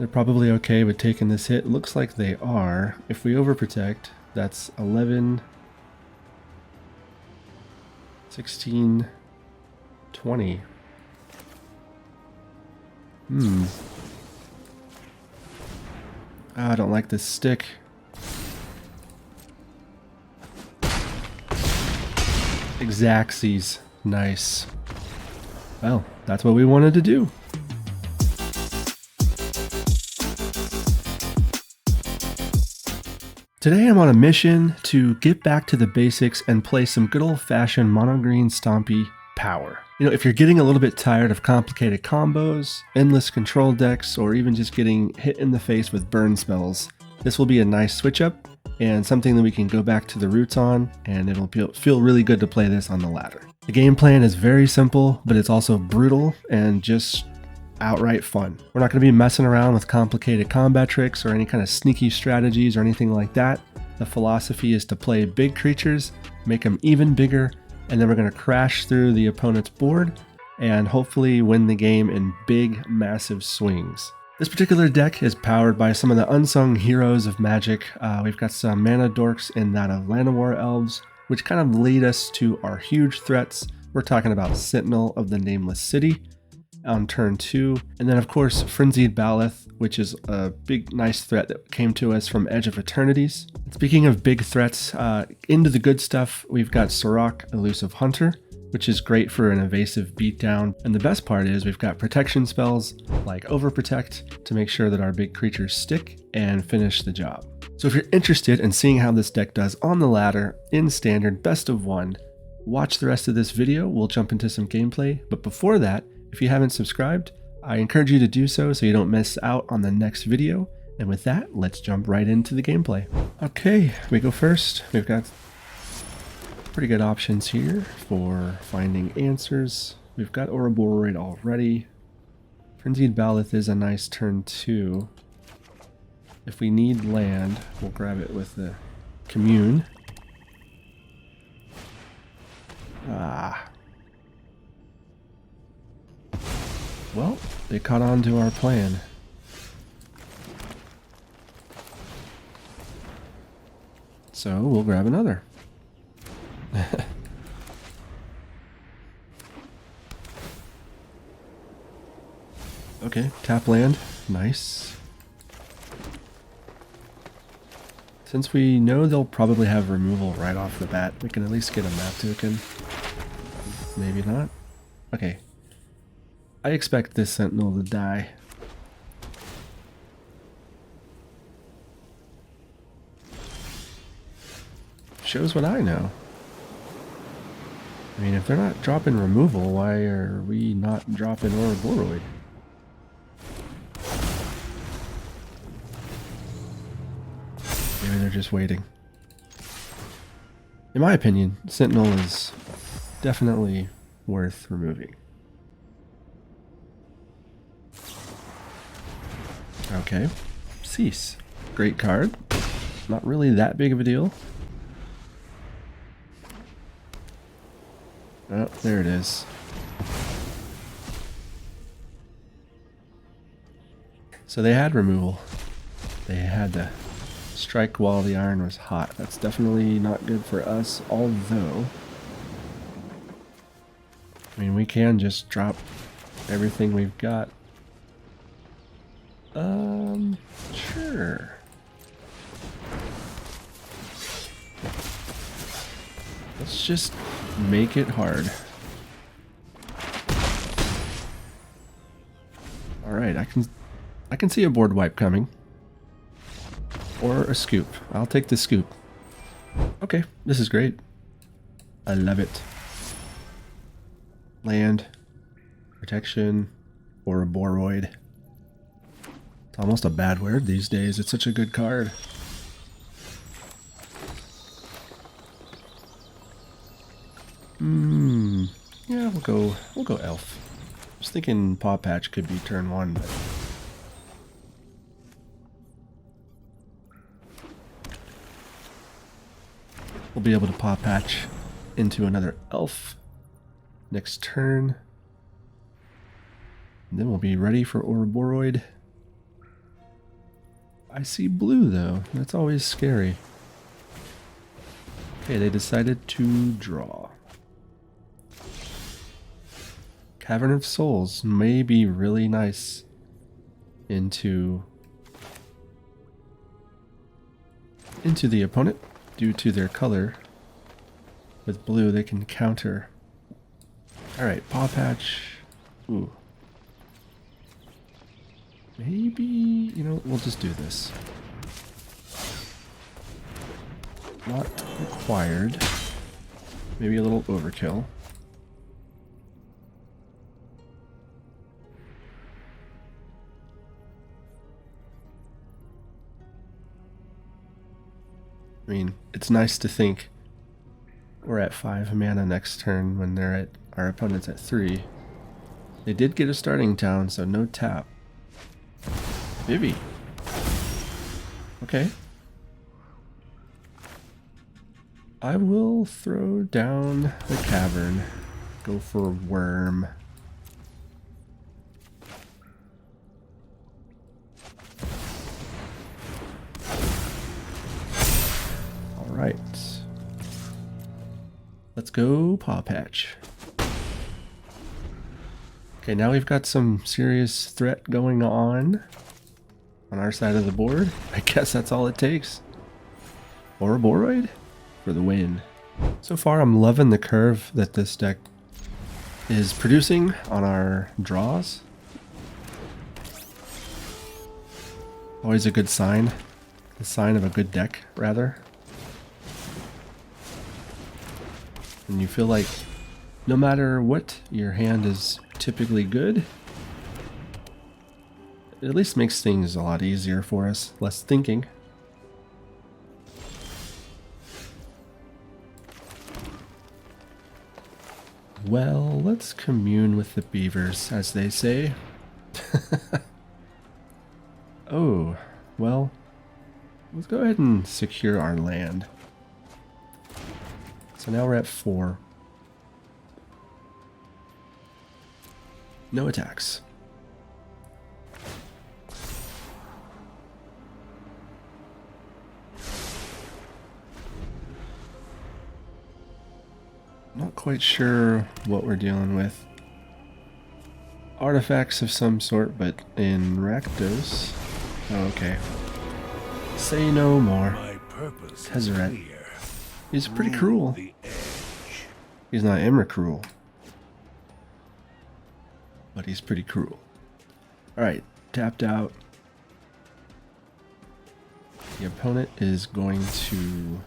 They're probably okay with taking this hit. Looks like they are. If we overprotect, that's 11, 16, 20. I don't like this stick. Exactsies. Nice. Well, that's what we wanted to do. Today I'm on a mission to get back to the basics and play some good old-fashioned Mono Green Stompy power. You know, if you're getting a little bit tired of complicated combos, endless control decks, or even just getting hit in the face with burn spells, this will be a nice switch up and something that we can go back to the roots on, and it'll feel really good to play this on the ladder. The game plan is very simple, but it's also brutal and just outright fun. We're not going to be messing around with complicated combat tricks or any kind of sneaky strategies or anything like that. The philosophy is to play big creatures, make them even bigger, and then we're going to crash through the opponent's board and hopefully win the game in big, massive swings. This particular deck is powered by some of the unsung heroes of Magic. We've got some mana dorks in that of Llanowar Elves, which kind of lead us to our huge threats. We're talking about Sentinel of the Nameless City on turn 2, and then of course Frenzied Baloth, which is a big nice threat that came to us from Edge of Eternities. Speaking of big threats, into the good stuff, we've got Surrak, Elusive Hunter, which is great for an evasive beatdown, and the best part is we've got protection spells like Overprotect to make sure that our big creatures stick and finish the job. So if you're interested in seeing how this deck does on the ladder in standard best of 1, watch the rest of this video. We'll jump into some gameplay, but before that, if you haven't subscribed, I encourage you to do so you don't miss out on the next video. And with that, let's jump right into the gameplay. Okay, we go first. We've got pretty good options here for finding answers. We've got Ouroboroid already. Frenzied Baloth is a nice turn 2. If we need land, we'll grab it with the Commune. Well, they caught on to our plan. So we'll grab another. Okay, tap land. Nice. Since we know they'll probably have removal right off the bat, we can at least get a map token. Maybe not. Okay. I expect this Sentinel to die. Shows what I know. I mean, if they're not dropping removal, why are we not dropping Ouroboroid? Maybe they're just waiting. In my opinion, Sentinel is definitely worth removing. Okay, Cease. Great card. Not really that big of a deal. Oh, there it is. So they had removal. They had to strike while the iron was hot. That's definitely not good for us, although I mean, we can just drop everything we've got. Sure. Let's just make it hard. Alright, I can see a board wipe coming. Or a scoop. I'll take the scoop. Okay, this is great. I love it. Land, protection, Ouroboroid. It's almost a bad word these days. It's such a good card. Yeah, we'll go elf. I was thinking Pawpatch could be turn 1, but we'll be able to Pawpatch into another elf next turn. And then we'll be ready for Ouroboroid. I see blue though. That's always scary. Okay, they decided to draw. Cavern of Souls may be really nice into the opponent due to their color. With blue, they can counter. Alright, Pawpatch. Ooh. Maybe, you know, we'll just do this. Not required. Maybe a little overkill. I mean, it's nice to think we're at 5 mana next turn when they're at our opponent's at 3. They did get a starting town, so no tap. Vivi. Okay. I will throw down the cavern. Go for worm. Alright. Let's go Pawpatch. Okay, now we've got some serious threat going on our side of the board. I guess that's all it takes. Ouroboroid for the win. So far I'm loving the curve that this deck is producing on our draws. Always a good sign. A sign of a good deck, rather. And you feel like no matter what, your hand is typically good. It at least makes things a lot easier for us, less thinking. Well, let's commune with the beavers, as they say. Oh, well, let's go ahead and secure our land. So now we're at 4. No attacks. Not quite sure what we're dealing with. Artifacts of some sort, but in Rakdos. Oh, okay. Say no more. Tezzeret. He's pretty cruel. He's not Emra cruel. But he's pretty cruel. Alright, tapped out. The opponent is going to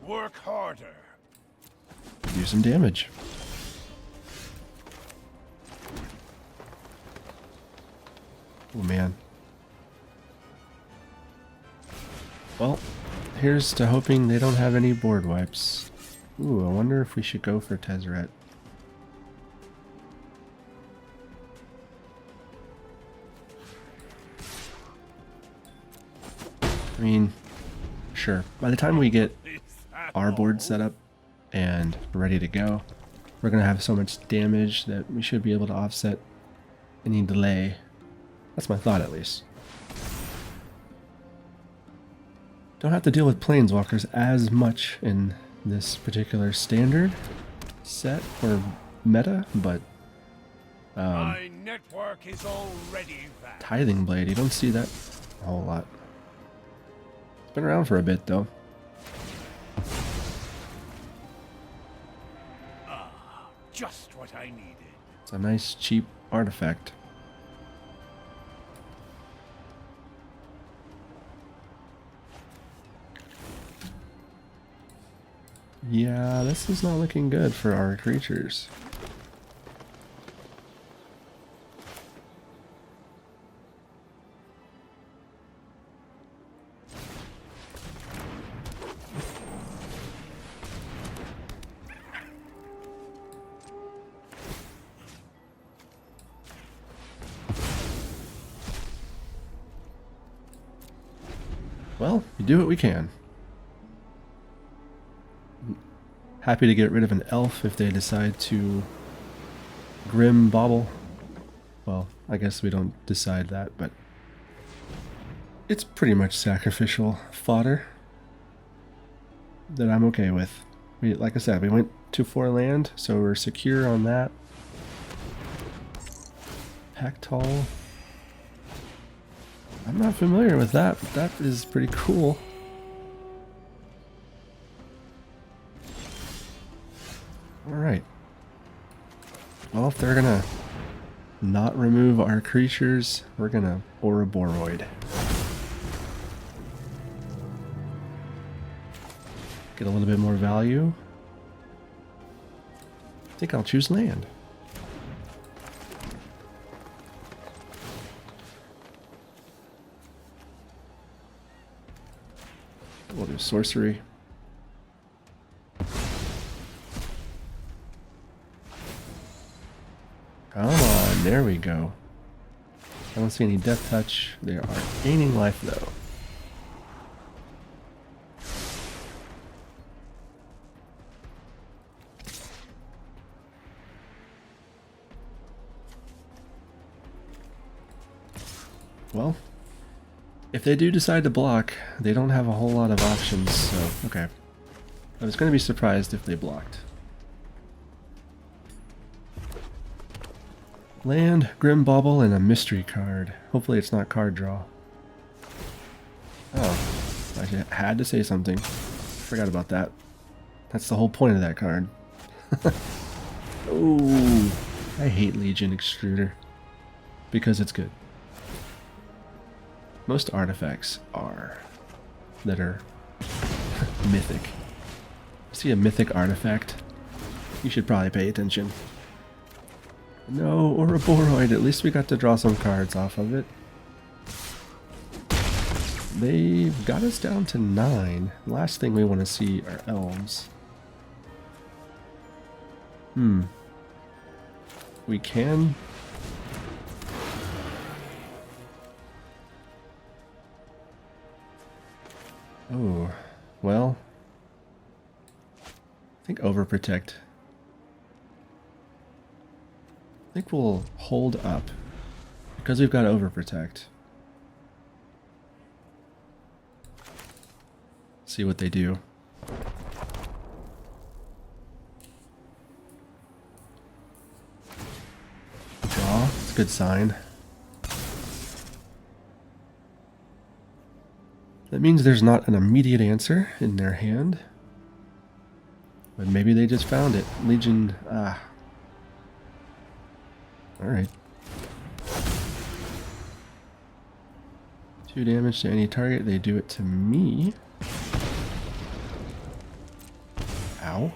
work harder. Do some damage. Oh man. Well, here's to hoping they don't have any board wipes. Ooh, I wonder if we should go for Tezzeret. I mean, sure. By the time we get our board set up and ready to go, we're going to have so much damage that we should be able to offset any delay. That's my thought, at least. Don't have to deal with planeswalkers as much in this particular standard set or meta, but my network is already vast. Tithing Blade, you don't see that a whole lot. It's been around for a bit though. Just what I needed. It's a nice cheap artifact. Yeah, this is not looking good for our creatures. Well, we do what we can. Happy to get rid of an elf if they decide to Grim Bauble. Well, I guess we don't decide that, but It's pretty much sacrificial fodder that I'm okay with. Like I said, we went to 4 land, so we're secure on that. Pactol. I'm not familiar with that, but that is pretty cool. Alright. Well, if they're gonna not remove our creatures, we're gonna Ouroboroid. Get a little bit more value. I think I'll choose land. We'll do sorcery. Come on, there we go. I don't see any death touch. They are gaining life though. Well, if they do decide to block, they don't have a whole lot of options, so okay. I was going to be surprised if they blocked. Land, Grim Bauble, and a mystery card. Hopefully it's not card draw. Oh, I had to say something. Forgot about that. That's the whole point of that card. Oh, I hate Legion Extruder because it's good. Most artifacts are that are mythic. See a mythic artifact? You should probably pay attention. No, Ouroboroid. At least we got to draw some cards off of it. They've got us down to 9. Last thing we want to see are elves. We can... Oh, well... I think Overprotect. I think we'll hold up because we've got Overprotect. See what they do. Draw, it's a good sign. That means there's not an immediate answer in their hand. But maybe they just found it. Legion, Alright. 2 damage to any target. They do it to me. Ow.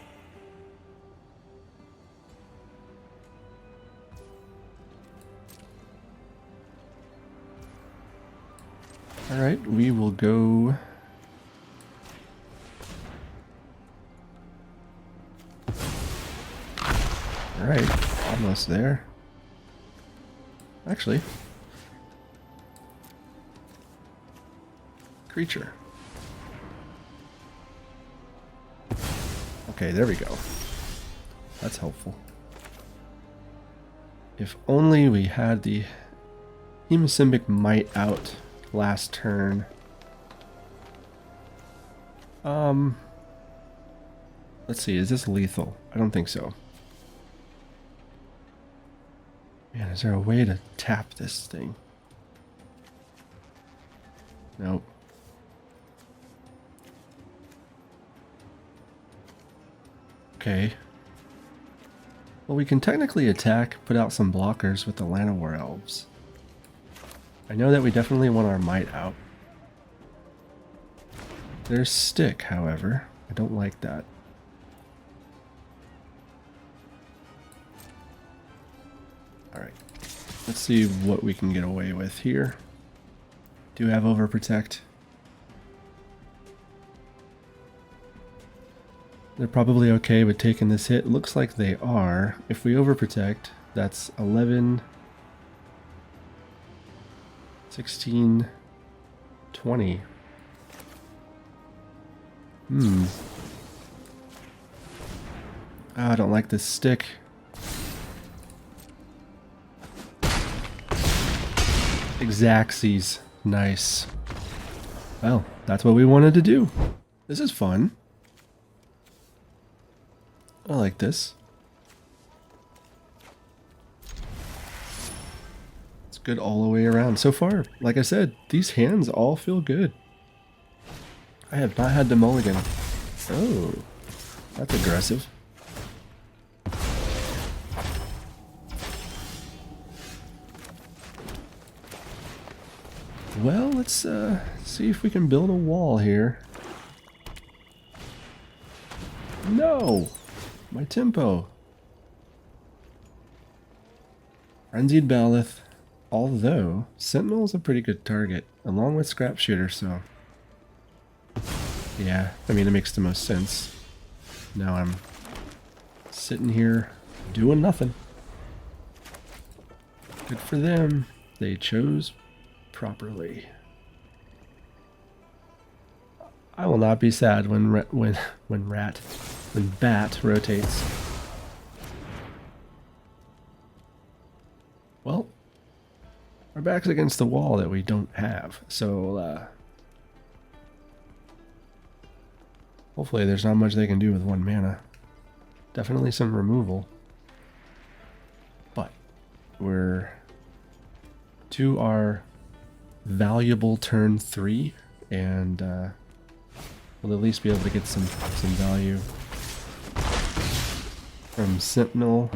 Alright, we will go... Alright, almost there. Actually. Creature. Okay, there we go. That's helpful. If only we had the Hemosymbic Mite out last turn. Let's see, is this lethal? I don't think so. Man, is there a way to tap this thing? Nope. Okay. Well, we can technically attack, put out some blockers with the Llanowar Elves. I know that we definitely want our Might out. There's Stick, however. I don't like that. Alright. Let's see what we can get away with here. Do have Overprotect. They're probably okay with taking this hit. Looks like they are. If we Overprotect, that's 11, 16, 20. I don't like this stick. Exacxies. Nice. Well, that's what we wanted to do. This is fun. I like this. It's good all the way around. So far, like I said, these hands all feel good. I have not had to mulligan. Oh, that's aggressive. Well, let's see if we can build a wall here. No! My tempo. Frenzied Baloth. Although, Sentinel is a pretty good target, along with Scrapshooter, so... yeah, I mean, it makes the most sense. Now I'm sitting here doing nothing. Good for them. They chose properly. I will not be sad when Bat rotates. Well, our back's against the wall that we don't have, so hopefully there's not much they can do with 1 mana. Definitely some removal, but we're to our valuable turn 3, and we'll at least be able to get some value from Sentinel.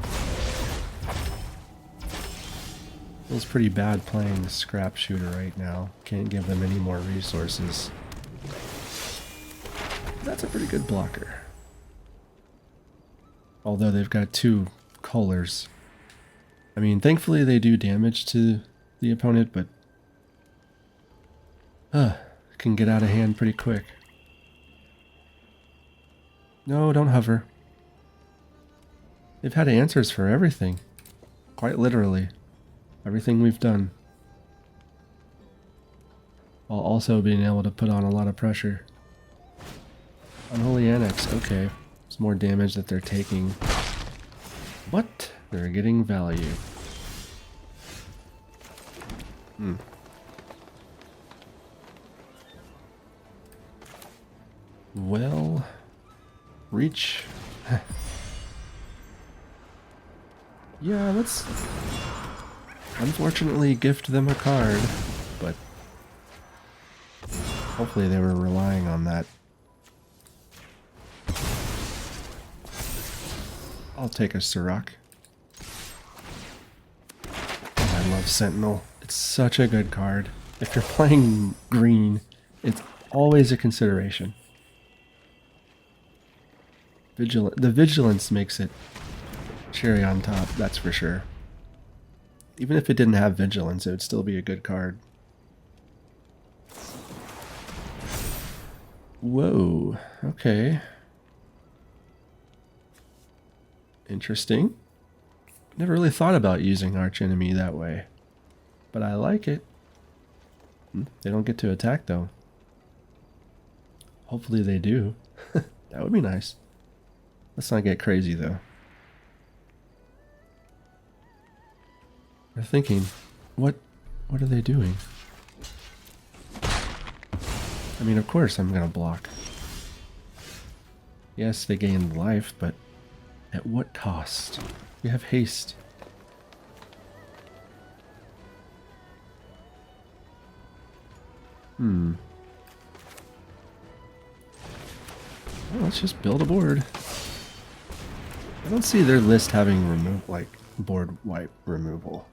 Feels pretty bad playing Scrapshooter right now. Can't give them any more resources. That's a pretty good blocker. Although they've got 2 colors. I mean, thankfully they do damage to the opponent, but can get out of hand pretty quick. No, don't hover. They've had answers for everything. Quite literally. Everything we've done. While also being able to put on a lot of pressure. Unholy Annex, okay. It's more damage that they're taking. But they're getting value. Well, reach. Yeah, let's unfortunately gift them a card, but hopefully they were relying on that. I'll take a Surrak. I love Sentinel. It's such a good card. If you're playing green, it's always a consideration. The vigilance makes it cherry on top, that's for sure. Even if it didn't have vigilance, it would still be a good card. Whoa, okay. Interesting. Never really thought about using Archenemy that way, but I like it. They don't get to attack though. Hopefully they do. That would be nice. Let's not get crazy though. We're thinking, what are they doing? I mean, of course I'm gonna block. Yes, they gain life, but at what cost? We have haste. Well, let's just build a board. I don't see their list having board wipe removal.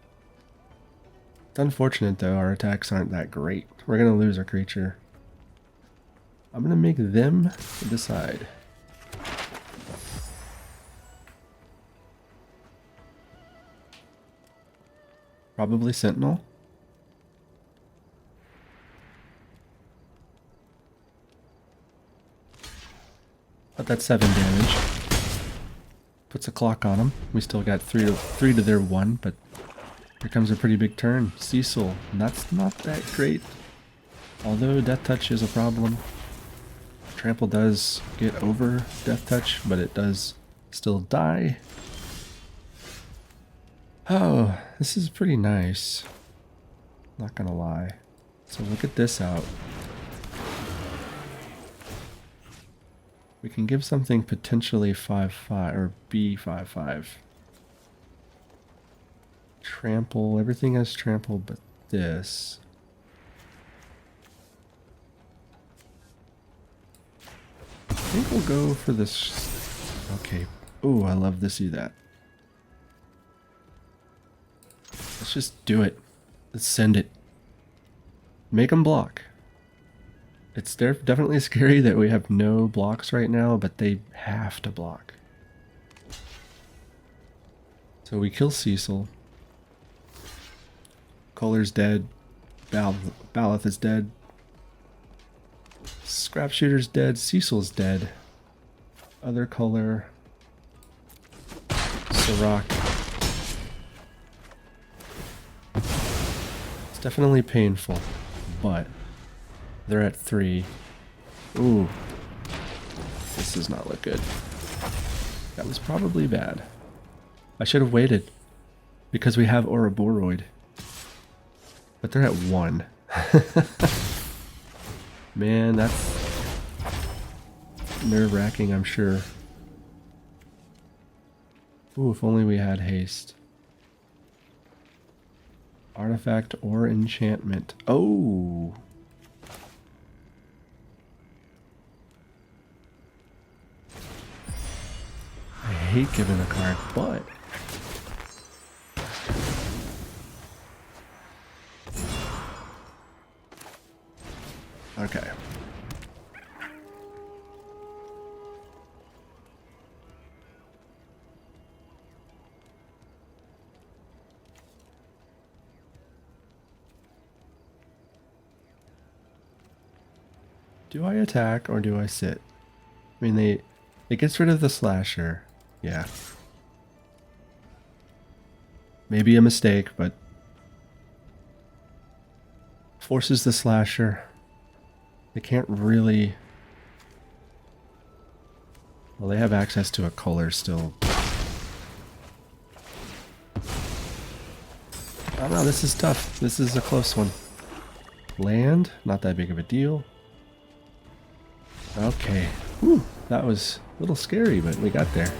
It's unfortunate though, our attacks aren't that great. We're gonna lose our creature. I'm gonna make them decide. Probably Sentinel. But that's 7 damage. Puts a clock on them. We still got 3 to their 1, but here comes a pretty big turn. Cecil, and that's not that great. Although Death Touch is a problem. Trample does get over Death Touch, but it does still die. Oh, this is pretty nice. Not gonna lie. So look at this out. We can give something potentially 5/5 or be 5/5. Trample, everything has trample but this. I think we'll go for this. Okay. Ooh, I love to see that. Let's just do it. Let's send it. Make them block. It's definitely scary that we have no blocks right now, but they have to block. So we kill Cecil. Kohler's dead. Baloth is dead. Scrapshooter's dead. Cecil's dead. Other Kohler. Surrak. It's definitely painful, but they're at 3. Ooh. This does not look good. That was probably bad. I should have waited, because we have Ouroboroid. But they're at 1. Man, that's nerve-wracking, I'm sure. Ooh, if only we had haste. Artifact or enchantment. Oh! I hate giving a card, but... Okay. Do I attack or do I sit? I mean, it gets rid of the slasher. Yeah. Maybe a mistake, but forces the slasher. They can't really... Well, they have access to a color still. Oh no, this is tough. This is a close one. Land, not that big of a deal. Okay. Whew, that was a little scary, but we got there.